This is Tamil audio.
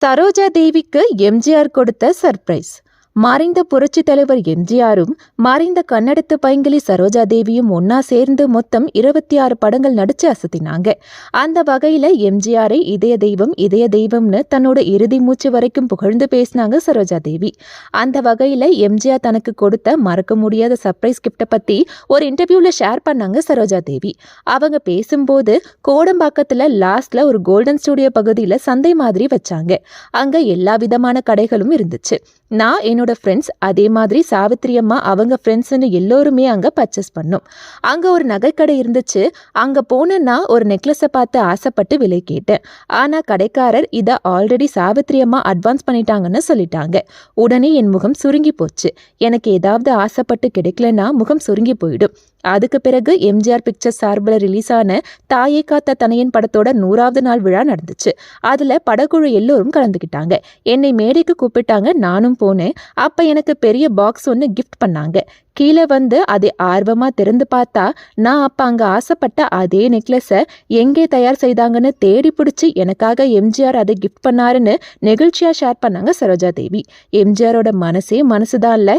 சரோஜா தேவிக்கு எம்ஜிஆர் கொடுத்த சர்ப்ரைஸ். மறைந்த புரட்சி தலைவர் எம்ஜிஆரும் மறைந்த கன்னடத்து பைங்கிலி சரோஜா தேவியும் ஒன்னா சேர்ந்து மொத்தம் 26 படங்கள் நடிச்சு அசத்தினாங்க. அந்த வகையில எம்ஜிஆரை இதய தெய்வம்னு தன்னோட இறுதி மூச்சு வரைக்கும் புகழ்ந்து பேசினாங்க சரோஜா தேவி. அந்த வகையில எம்ஜிஆர் தனக்கு கொடுத்த மறக்க முடியாத சர்ப்ரைஸ் கிஃப்ட பத்தி ஒரு இன்டர்வியூல ஷேர் பண்ணாங்க சரோஜா தேவி. அவங்க பேசும்போது கோடம்பாக்கத்துல லாஸ்ட்ல ஒரு கோல்டன் ஸ்டுடியோ பகுதியில சந்தை மாதிரி வச்சாங்க. அங்க எல்லா விதமான கடைகளும் இருந்துச்சு. நான் என்னோட ஃப்ரெண்ட்ஸ் அதே மாதிரி சாவித்திரி அம்மா அவங்க ஃப்ரெண்ட்ஸ்னு எல்லோருமே அங்க பர்ச்சேஸ் பண்ணோம். அங்க ஒரு நகைக்கடை இருந்துச்சு. அங்க போனா ஒரு நெக்லஸை பார்த்து ஆசைப்பட்டு விலை கேட்டேன். ஆனா கடைக்காரர் இதை ஆல்ரெடி சாவித்திரி அம்மா அட்வான்ஸ் பண்ணிட்டாங்கன்னு சொல்லிட்டாங்க. உடனே என் முகம் சுருங்கி போச்சு. எனக்கு ஏதாவது ஆசைப்பட்டு கிடைக்கலன்னா முகம் சுருங்கி போயிடும். அதுக்கு பிறகு எம்ஜிஆர் பிக்சர்ஸ் சார்பில் ரிலீஸ் ஆன தாயை காத்த தனையன் படத்தோட 100வது நாள் விழா நடந்துச்சு. அதுல படக்குழு எல்லோரும் கலந்துக்கிட்டாங்க. என்னை மேடைக்கு கூப்பிட்டாங்க. நானும் போனேன். அப்ப எனக்கு பெரிய பாக்ஸ் ஒன்று கிஃப்ட் பண்ணாங்க. கீழே வந்து அதை ஆர்வமா திறந்து பார்த்தா நான் அப்ப அங்க ஆசைப்பட்ட அதே நெக்லஸை எங்கே தயார் செய்தாங்கன்னு தேடி பிடிச்சி எனக்காக எம்ஜிஆர் அதை கிஃப்ட் பண்ணாருன்னு நெகிழ்ச்சியா ஷேர் பண்ணாங்க சரோஜா தேவி. எம்ஜிஆரோட மனசே மனசுதான் இல்ல.